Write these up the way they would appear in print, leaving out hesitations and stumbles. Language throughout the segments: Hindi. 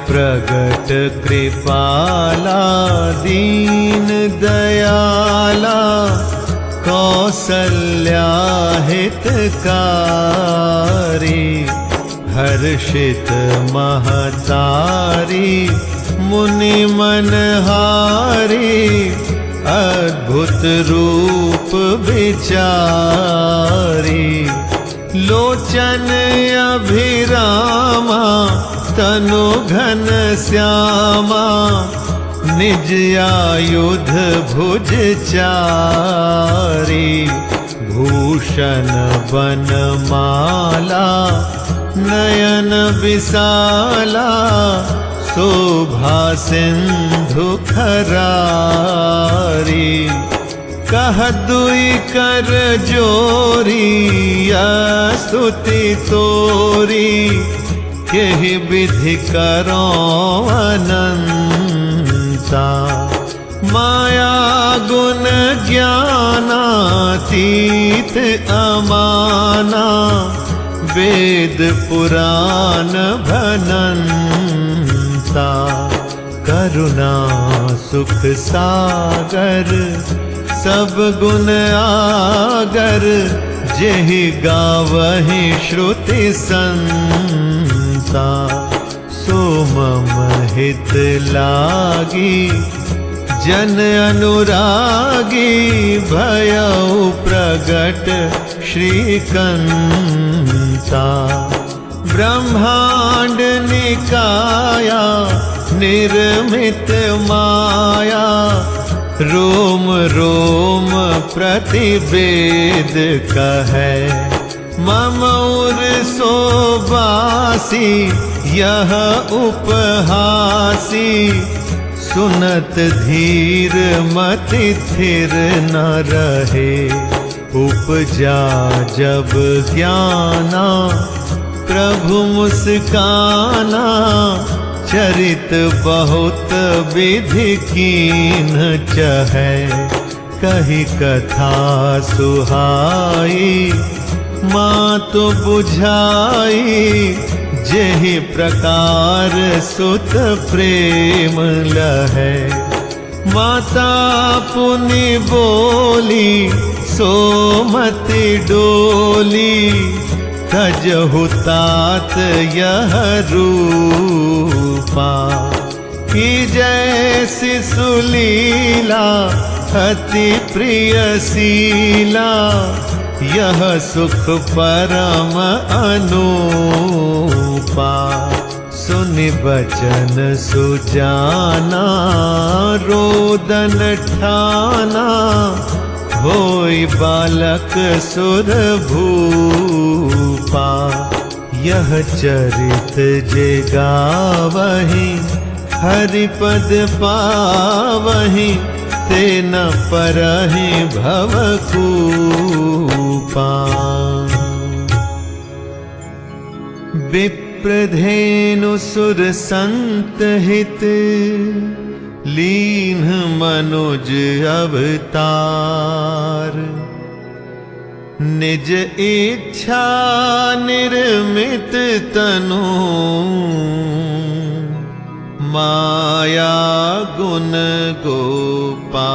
प्रगट कृपाला दीन दयाला, कौसल्या हितकारी, हर्षित महतारी मुनि मनहारी, अद्भुत रूप विचारी। लोचन अभिरामा तनु घन श्यामा, निज आयुध भुज चारी। भूषण बनमाला नयन विशाला, शोभा सिंधु खरारी। कह दुई कर जोरी स्तुति तोरी, केहि विधि करो अनंता। माया गुण ज्ञानातीत अमाना, वेद पुराण भनंता। करुणा सुख सागर सब गुण आगर, जेहि गावहि श्रुति संता। सो मम हित लागी जन अनुरागी, भयउ प्रगट श्रीकंता। ब्रह्मांड निकाया निर्मित माया, रोम रोम प्रतिवेद कहे। मम उर सोबासी यह उपहासी, सुनत धीर मति थिर न रहे। उपजा जब ज्ञाना प्रभु मुस्काना, चरित बहुत विधि कीन चहै। कही कथा सुहाई मात बुझाई, जेहि प्रकार सुत प्रेम लहै। माता पुनि बोली सोमति डोली, तजहु तात यह रूपा। की जैसी सुलीला अति प्रिय शीला, यह सुख परम अनूपा। सुनि बचन सुजाना रोदन ठाना, होई बालक सुर भूपा। यह चरित जे गावहि, हरिपद पावहि, ते न परहि भवकूपा। विप्रधेनु सुर संत हित, लीन मनुज अवतार। निज इच्छा निर्मित तनु, माया गुण गोपार।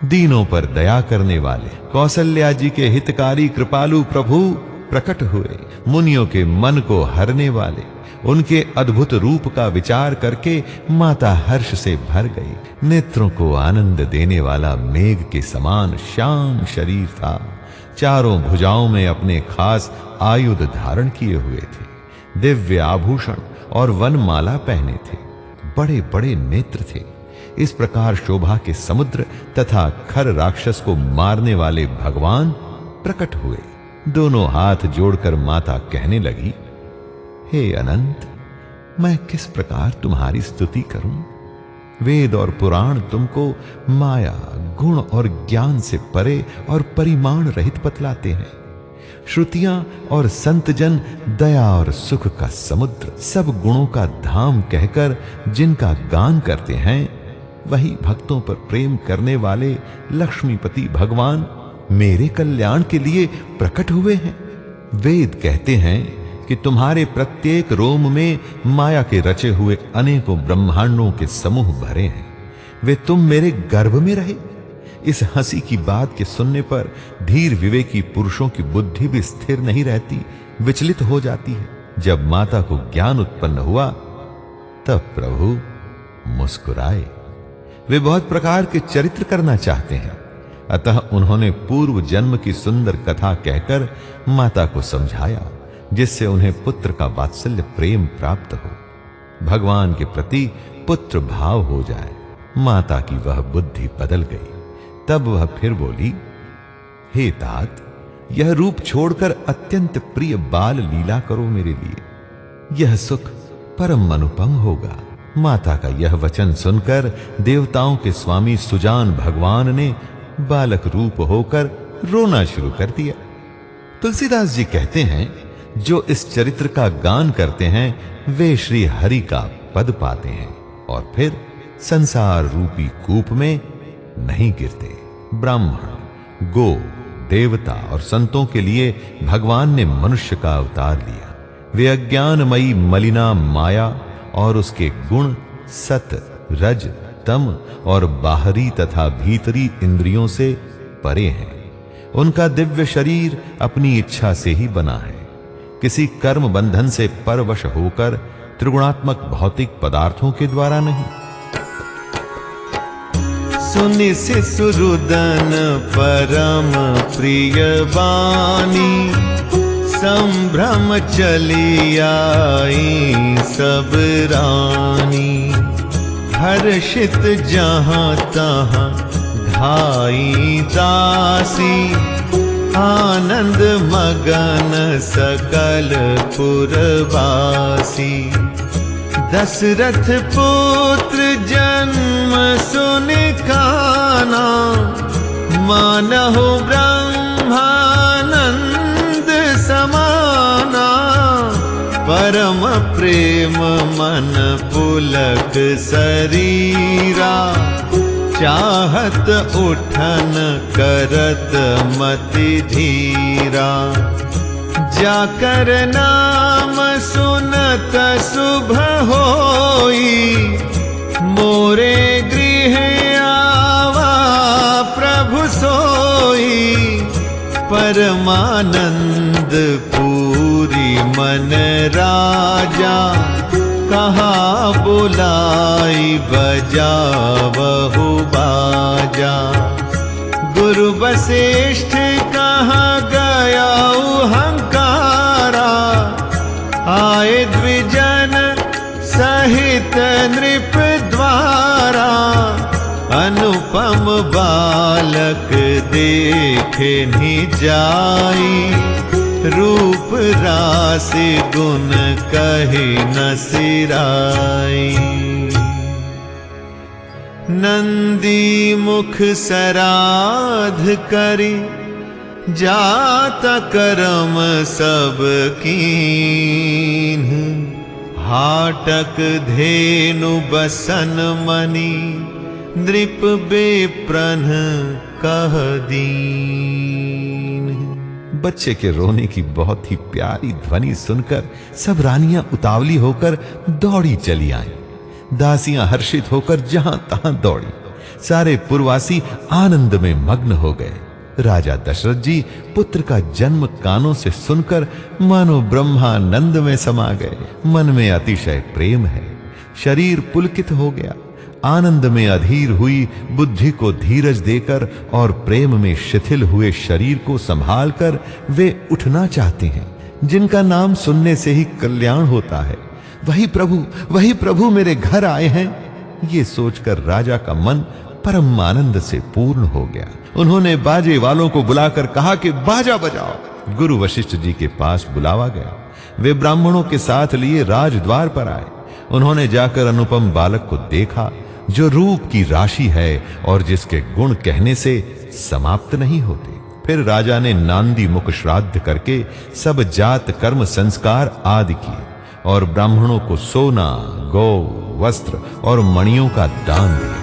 दीनों पर दया करने वाले कौसल्या जी के हितकारी कृपालु प्रभु प्रकट हुए। मुनियों के मन को हरने वाले उनके अद्भुत रूप का विचार करके माता हर्ष से भर गई। नेत्रों को आनंद देने वाला मेघ के समान श्याम शरीर था। चारों भुजाओं में अपने खास आयुध धारण किए हुए थे। दिव्य आभूषण और वनमाला पहने थे। बड़े बड़े नेत्र थे। इस प्रकार शोभा के समुद्र तथा खर राक्षस को मारने वाले भगवान प्रकट हुए। दोनों हाथ जोड़कर माता कहने लगी, हे अनंत, मैं किस प्रकार तुम्हारी स्तुति करूं? वेद और पुराण तुमको माया, गुण और ज्ञान से परे और परिमाण रहित बतलाते हैं। श्रुतियां और संतजन दया और सुख का समुद्र, सब गुणों का धाम कहकर जिनका गान करते हैं, वही भक्तों पर प्रेम करने वाले लक्ष्मीपति भगवान मेरे कल्याण के लिए प्रकट हुए हैं। वेद कहते हैं कि तुम्हारे प्रत्येक रोम में माया के रचे हुए अनेकों ब्रह्मांडों के समूह भरे हैं, वे तुम मेरे गर्भ में रहे। इस हंसी की बात के सुनने पर धीर विवेकी पुरुषों की बुद्धि भी स्थिर नहीं रहती, विचलित हो जाती है। जब माता को ज्ञान उत्पन्न हुआ तब प्रभु मुस्कुराए। वे बहुत प्रकार के चरित्र करना चाहते हैं, अतः उन्होंने पूर्व जन्म की सुंदर कथा कहकर माता को समझाया, जिससे उन्हें पुत्र का वात्सल्य प्रेम प्राप्त हो, भगवान के प्रति पुत्र भाव हो जाए। माता की वह बुद्धि बदल गई। तब वह फिर बोली, हे तात, यह रूप छोड़कर अत्यंत प्रिय बाल लीला करो मेरे लिए, यह सुख परम अनुपम होगा। माता का यह वचन सुनकर देवताओं के स्वामी सुजान भगवान ने बालक रूप होकर रोना शुरू कर दिया। तुलसीदास जी कहते हैं, जो इस चरित्र का गान करते हैं वे श्री हरि का पद पाते हैं और फिर संसार रूपी कूप में नहीं गिरते। ब्राह्मण, गो, देवता और संतों के लिए भगवान ने मनुष्य का अवतार लिया। वे अज्ञानमयी मलिना माया और उसके गुण सत, रज, तम और बाहरी तथा भीतरी इंद्रियों से परे हैं। उनका दिव्य शरीर अपनी इच्छा से ही बना है, किसी कर्म बंधन से परवश होकर त्रिगुणात्मक भौतिक पदार्थों के द्वारा नहीं। सुनि शिशुरुदन परम प्रिय बानी, संभ्रम चली आई सब रानी। हर्षित जहां तहां धाई दासी, आनंद मगन सकल पुरवासी। दशरथ पुत्र जन्म सुन काना, मानहु ब्रह्मानंद समाना। परम प्रेम मन पुलक शरीरा, चाहत उठन करत मति धीरा। जाकर नाम सुनत शुभ होई, मोरे गृह आवा प्रभु सोई। परमानंद पूरी मन राजा, कहा बुलाई बजावहु बाजा। गुरु वशिष्ठ कहाँ गया हंकारा, आए द्विजन सहित नृप द्वारा। अनुपम बालक देखे नि जाई, रूप राशि गुण कही न सिराई। नंदी मुख सराध करी, जात कर्म सब कीन्ह। हाटक धेनु बसन मणि, नृप बेप्रन कह दीन। बच्चे के रोने की बहुत ही प्यारी ध्वनि सुनकर सब रानियां उतावली होकर दौड़ी चली आईं। दासियां हर्षित होकर जहां तहां दौड़ी। सारे पुरवासी आनंद में मग्न हो गए। राजा दशरथ जी पुत्र का जन्म कानों से सुनकर मानो ब्रह्मानंद में समा गए। मन में अतिशय प्रेम है, शरीर पुलकित हो गया। आनंद में अधीर हुई बुद्धि को धीरज देकर और प्रेम में शिथिल हुए शरीर को संभालकर वे उठना चाहते हैं। जिनका नाम सुनने से ही कल्याण होता है, वही प्रभु मेरे घर आए हैं। ये सोचकर राजा का मन परम आनंद से पूर्ण हो गया। उन्होंने बाजे वालों को बुलाकर कहा कि बाजा बजाओ। गुरु वशिष्ठ जी के पास बुलावा गया। वे ब्राह्मणों के साथ लिए राजद्वार पर आए। उन्होंने जाकर अनुपम बालक को देखा, जो रूप की राशि है और जिसके गुण कहने से समाप्त नहीं होते। फिर राजा ने नांदी मुख श्राद्ध करके सब जात कर्म संस्कार आदि किए और ब्राह्मणों को सोना, गौ, वस्त्र और मणियों का दान दिया।